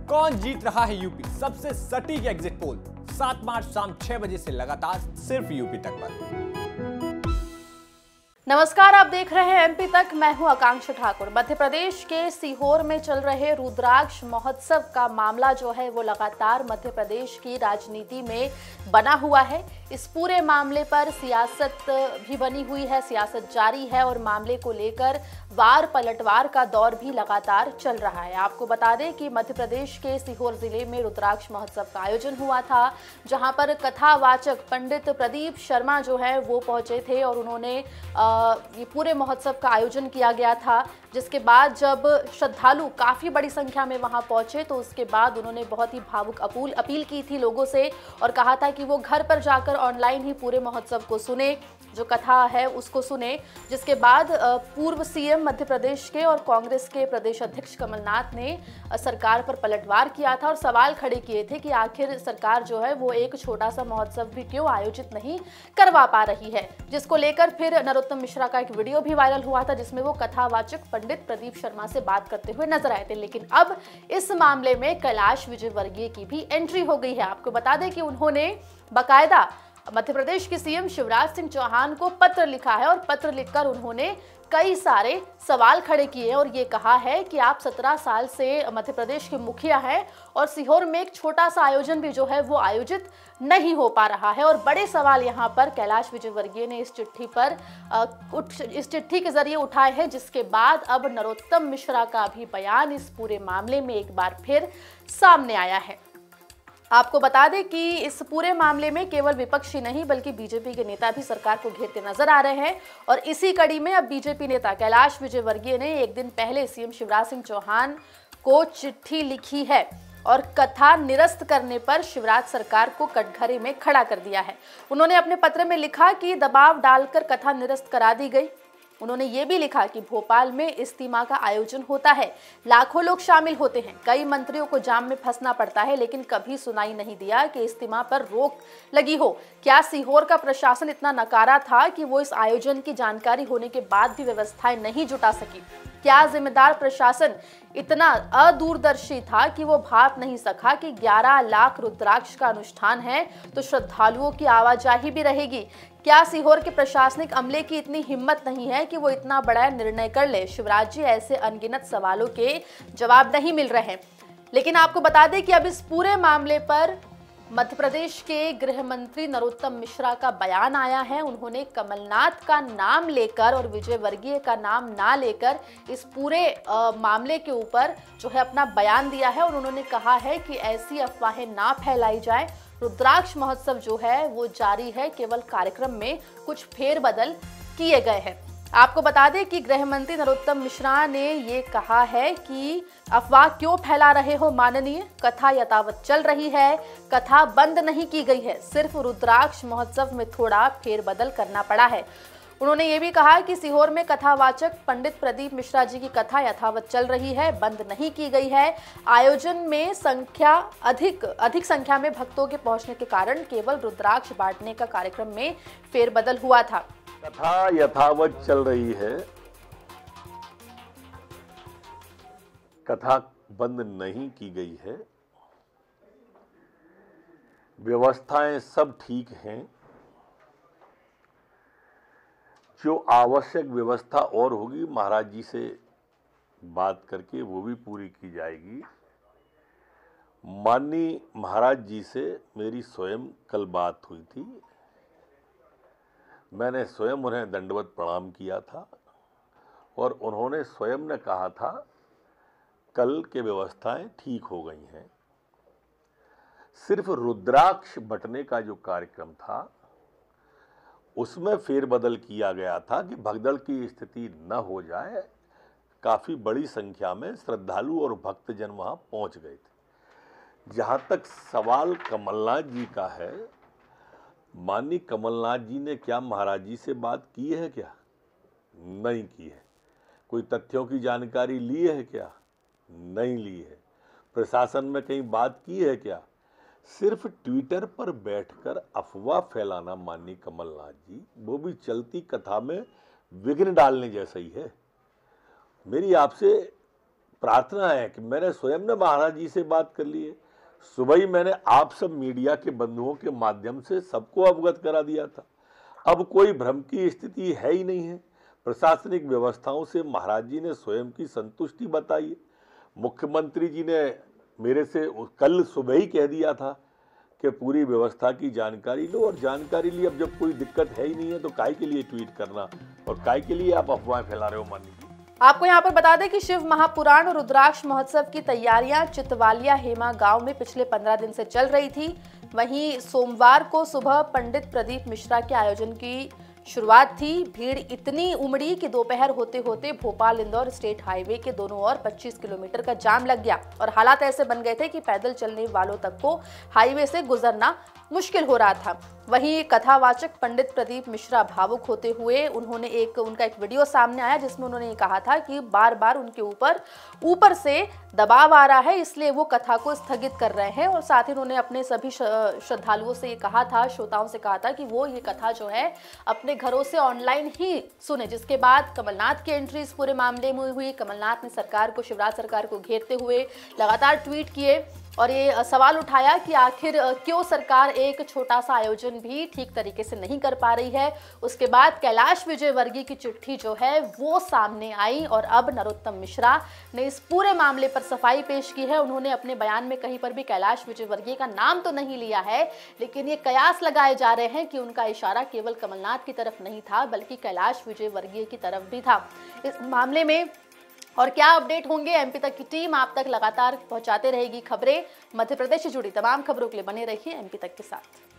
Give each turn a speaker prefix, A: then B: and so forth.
A: कौन जीत रहा है यूपी? सबसे सटीक एग्जिट पोल 7 मार्च शाम 6 बजे से लगातार सिर्फ यूपी तक पर।
B: नमस्कार, आप देख रहे हैं एमपी तक। मैं हूं आकांक्षा ठाकुर। मध्य प्रदेश के सीहोर में चल रहे रुद्राक्ष महोत्सव का मामला जो है वो लगातार मध्य प्रदेश की राजनीति में बना हुआ है। इस पूरे मामले पर सियासत भी बनी हुई है, सियासत जारी है और मामले को लेकर वार पलटवार का दौर भी लगातार चल रहा है। आपको बता दें कि मध्य प्रदेश के सीहोर जिले में रुद्राक्ष महोत्सव का आयोजन हुआ था, जहां पर कथावाचक पंडित प्रदीप शर्मा जो है वो पहुंचे थे और उन्होंने ये पूरे महोत्सव का आयोजन किया गया था। जिसके बाद जब श्रद्धालु काफ़ी बड़ी संख्या में वहां पहुंचे तो उसके बाद उन्होंने बहुत ही भावुक अपील की थी लोगों से और कहा था कि वो घर पर जाकर ऑनलाइन ही पूरे महोत्सव को सुने, जो कथा है उसको सुने। जिसके बाद पूर्व सीएम मध्य प्रदेश के और कांग्रेस के प्रदेश अध्यक्ष कमलनाथ ने सरकार पर पलटवार किया था और सवाल खड़े किए थे कि आखिर सरकार जो है वो एक छोटा सा महोत्सव भी क्यों आयोजित नहीं करवा पा रही है, जिसको लेकर फिर नरोत्तम मिश्रा का एक वीडियो भी वायरल हुआ था जिसमें वो कथावाचक पंडित प्रदीप शर्मा से बात करते हुए नजर आए थे। लेकिन अब इस मामले में कैलाश विजयवर्गीय की भी एंट्री हो गई है। आपको बता दें कि उन्होंने बाकायदा मध्य प्रदेश के सीएम शिवराज सिंह चौहान को पत्र लिखा है और पत्र लिखकर उन्होंने कई सारे सवाल खड़े किए और ये कहा है कि आप 17 साल से मध्य प्रदेश के मुखिया हैं और सीहोर में एक छोटा सा आयोजन भी जो है वो आयोजित नहीं हो पा रहा है। और बड़े सवाल यहाँ पर कैलाश विजयवर्गीय ने इस चिट्ठी के जरिए उठाए हैं, जिसके बाद अब नरोत्तम मिश्रा का भी बयान इस पूरे मामले में एक बार फिर सामने आया है। आपको बता दें कि इस पूरे मामले में केवल विपक्षी नहीं बल्कि बीजेपी के नेता भी सरकार को घेरते नजर आ रहे हैं और इसी कड़ी में अब बीजेपी नेता कैलाश विजयवर्गीय ने एक दिन पहले सीएम शिवराज सिंह चौहान को चिट्ठी लिखी है और कथा निरस्त करने पर शिवराज सरकार को कटघरे में खड़ा कर दिया है। उन्होंने अपने पत्र में लिखा कि दबाव डालकर कथा निरस्त करा दी गई। उन्होंने ये भी लिखा कि भोपाल में इज्तिमा का आयोजन होता है, लाखों लोग शामिल होते हैं, कई मंत्रियों को जाम में फंसना पड़ता है, लेकिन कभी सुनाई नहीं दिया कि इज्तिमा पर रोक लगी हो। क्या सीहोर का प्रशासन इतना नकारा था कि वो इस आयोजन की जानकारी होने के बाद भी व्यवस्थाएं नहीं जुटा सकी? क्या जिम्मेदार प्रशासन इतना अदूरदर्शी था कि वो भाप नहीं सका कि 11 लाख रुद्राक्ष का अनुष्ठान है तो श्रद्धालुओं की आवाजाही भी रहेगी? क्या सीहोर के प्रशासनिक अमले की इतनी हिम्मत नहीं है कि वो इतना बड़ा निर्णय कर ले? शिवराज जी, ऐसे अनगिनत सवालों के जवाब नहीं मिल रहे हैं। लेकिन आपको बता दें कि अब इस पूरे मामले पर मध्य प्रदेश के गृह मंत्री नरोत्तम मिश्रा का बयान आया है। उन्होंने कमलनाथ का नाम लेकर और विजयवर्गीय का नाम ना लेकर इस पूरे मामले के ऊपर जो है अपना बयान दिया है और उन्होंने कहा है कि ऐसी अफवाहें ना फैलाई जाए। रुद्राक्ष महोत्सव जो है वो जारी है, केवल कार्यक्रम में कुछ फेरबदल किए गए हैं। आपको बता दें कि गृह मंत्री नरोत्तम मिश्रा ने ये कहा है कि अफवाह क्यों फैला रहे हो माननीय, कथा यथावत चल रही है, कथा बंद नहीं की गई है, सिर्फ रुद्राक्ष महोत्सव में थोड़ा फेरबदल करना पड़ा है। उन्होंने ये भी कहा कि सीहोर में कथावाचक पंडित प्रदीप मिश्रा जी की कथा यथावत चल रही है, बंद नहीं की गई है। आयोजन में अधिक संख्या में भक्तों के पहुंचने के कारण केवल रुद्राक्ष बांटने का कार्यक्रम में फेरबदल हुआ था।
C: कथा यथावत चल रही है, कथा बंद नहीं की गई है, व्यवस्थाएं सब ठीक हैं। जो आवश्यक व्यवस्था और होगी महाराज जी से बात करके वो भी पूरी की जाएगी। माननीय महाराज जी से मेरी स्वयं कल बात हुई थी, मैंने स्वयं उन्हें दंडवत प्रणाम किया था और उन्होंने स्वयं ने कहा था कल के व्यवस्थाएं ठीक हो गई हैं। सिर्फ रुद्राक्ष बंटने का जो कार्यक्रम था उसमें फेरबदल किया गया था कि भगदड़ की स्थिति न हो जाए। काफ़ी बड़ी संख्या में श्रद्धालु और भक्तजन वहाँ पहुँच गए थे। जहाँ तक सवाल कमलनाथ जी का है, माननीय कमलनाथ जी ने क्या महाराज जी से बात की है क्या? नहीं की है। कोई तथ्यों की जानकारी ली है क्या? नहीं ली है। प्रशासन में कहीं बात की है क्या? सिर्फ ट्विटर पर बैठकर अफवाह फैलाना माननीय कमलनाथ जी, वो भी चलती कथा में विघ्न डालने जैसा ही है। मेरी आपसे प्रार्थना है कि मैंने स्वयं ने महाराज जी से बात कर ली है। सुबह ही मैंने आप सब मीडिया के बंधुओं के माध्यम से सबको अवगत करा दिया था। अब कोई भ्रम की स्थिति है ही नहीं है। प्रशासनिक व्यवस्थाओं से महाराज जी ने स्वयं की संतुष्टि बताई है। मुख्यमंत्री जी ने मेरे से कल सुबह ही कह दिया था कि पूरी व्यवस्था की जानकारी लो, और जानकारी ली। अब जब कोई दिक्कत है ही नहीं है तो काय के लिए ट्वीट करना, और काय के लिए आप अफवाहें फैला रहे हो मानी जी।
B: आपको यहाँ पर बता दें कि शिव महापुराण और रुद्राक्ष महोत्सव की तैयारियां चितवालिया हेमा गांव में पिछले 15 दिन से चल रही थी। वहीं सोमवार को सुबह पंडित प्रदीप मिश्रा के आयोजन की शुरुआत थी। भीड़ इतनी उमड़ी कि दोपहर होते होते भोपाल इंदौर स्टेट हाईवे के दोनों ओर 25 किलोमीटर का जाम लग गया और हालात ऐसे बन गए थे कि पैदल चलने वालों तक को हाईवे से गुजरना मुश्किल हो रहा था। वहीं कथावाचक पंडित प्रदीप मिश्रा भावुक होते हुए उनका एक वीडियो सामने आया जिसमें उन्होंने ये कहा था कि बार बार उनके ऊपर से दबाव आ रहा है, इसलिए वो कथा को स्थगित कर रहे हैं। और साथ ही उन्होंने अपने सभी श्रद्धालुओं से ये कहा था, श्रोताओं से कहा था कि वो ये कथा जो है अपने घरों से ऑनलाइन ही सुने। जिसके बाद कमलनाथ की एंट्री इस पूरे मामले में हुई। कमलनाथ ने सरकार को, शिवराज सरकार को घेरते हुए लगातार ट्वीट किए और ये सवाल उठाया कि आखिर क्यों सरकार एक छोटा सा आयोजन भी ठीक तरीके से नहीं कर पा रही है। उसके बाद कैलाश विजयवर्गीय की चिट्ठी जो है वो सामने आई और अब नरोत्तम मिश्रा ने इस पूरे मामले पर सफाई पेश की है। उन्होंने अपने बयान में कहीं पर भी कैलाश विजयवर्गीय का नाम तो नहीं लिया है, लेकिन ये कयास लगाए जा रहे हैं कि उनका इशारा केवल कमलनाथ की तरफ नहीं था बल्कि कैलाश विजयवर्गीय की तरफ भी था। इस मामले में और क्या अपडेट होंगे, एमपी तक की टीम आप तक लगातार पहुंचाते रहेगी खबरें। मध्य प्रदेश से जुड़ी तमाम खबरों के लिए बने रहिए एमपी तक के साथ।